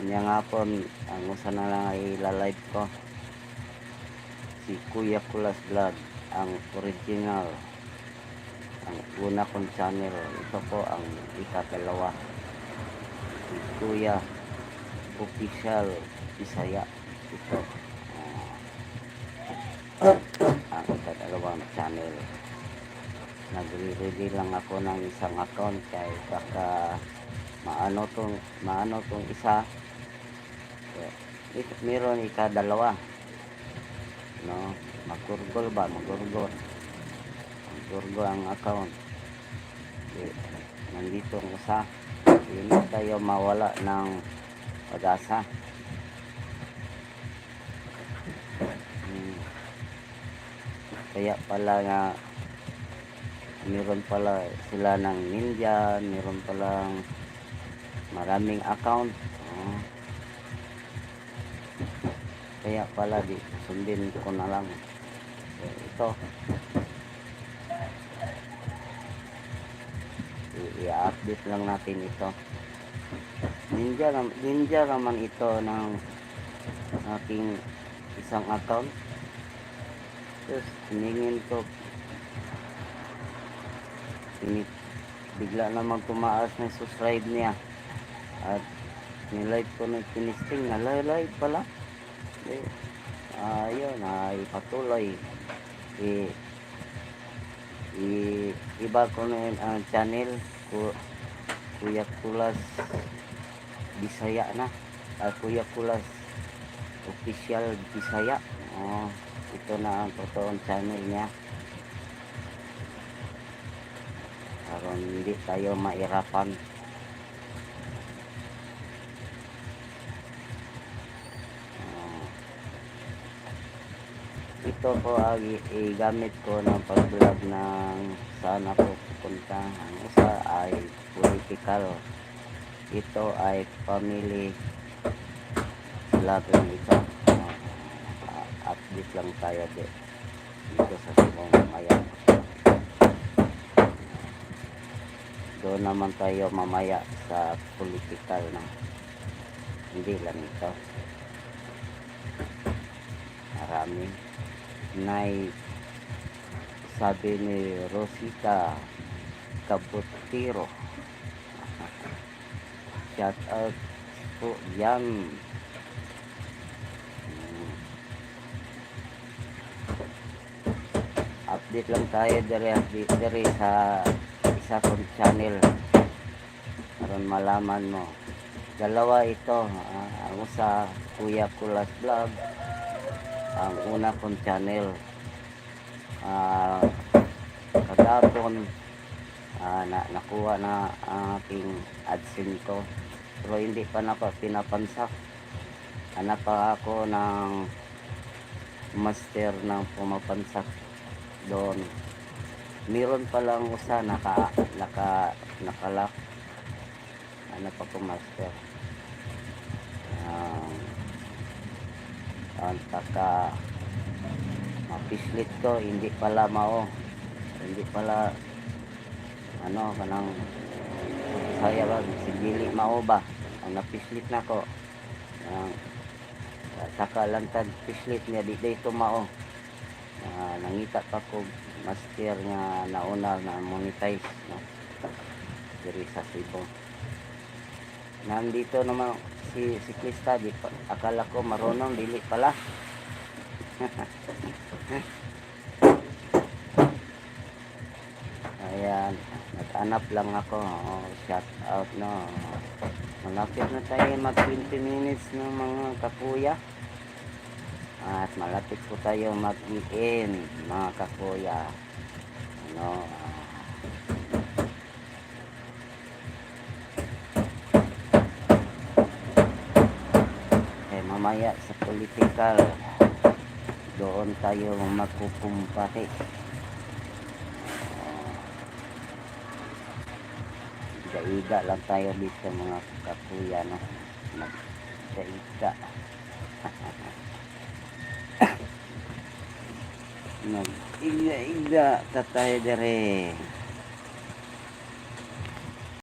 Kanya nga po, ang usa na lang ay ilalive ko. Si Kuya Kulas Vlog, ang original, ang una kong channel. Ito po ang ikadalawa. Si Kuya Official Bisaya. Ito ang ikadalawang channel. Nagre-ready lang ako ng isang account kay baka maano tong isa. Meron ikadalawa, no? Magurgol ang account. Nandito ang isa. Hindi tayo mawala ng pag-asa. Kaya pala nga meron pala sila ng ninja, meron palang maraming account. Kaya pala di sundin ko na lang. Ito i-update lang natin ito. Ninja naman ito ng aking isang account. Tapos tiningin ko, bigla namang tumaas na subscribe niya. At nilive ko na tinisting na live pala. Ayun, ay patuloy iba ko na yun ang channel ko, Kuya Kulas Bisaya na, Kuya Kulas Official Bisaya. Ito na ang totoong channel niya para hindi tayo mairapan. Ito po ang igamit ko ng pag-vlog ng saan ako pupunta. Ang isa ay political, ito ay family vlog lang ito. Update lang tayo dito sa Subong mamaya. Doon naman tayo mamaya sa political na. Hindi lang ito. Marami. Sabi ni Rosita Kabutiro, shout out po yan. Update lang tayo dari sa isa kong channel para malaman mo. Dalawa ito, ang isa Kuya Kulas Vlog, ang una kong channel. Kadapon nakuha na ang aking AdSense ko, pero hindi pa na pinapansak. Hanap pa ako ng master ng pumapansak doon. Meron palang usa nakalak. Hanap ako master. Ang mapislit ko, hindi pala kanang saya ba sigili mao ba ang napislit na ko. Saka lang tag pislit niya dito mao. Nangita pa ko master nga nauna na monetize, no? Diri sa Cebu. Nandito naman si Krista, akala ko marunong, dili pala. Ayan, nag-anap lang ako. Shout out, no? Malapit na tayo mag 20 minutes ng mga kakuya. At malapit po tayo mag-i-end, mga kakuya. Mamaya sa political, doon tayo magkukumpare. Iga-iga lang tayo dito, mga kakuya, no? Nag-iga. Nag-iga-iga tayo dire.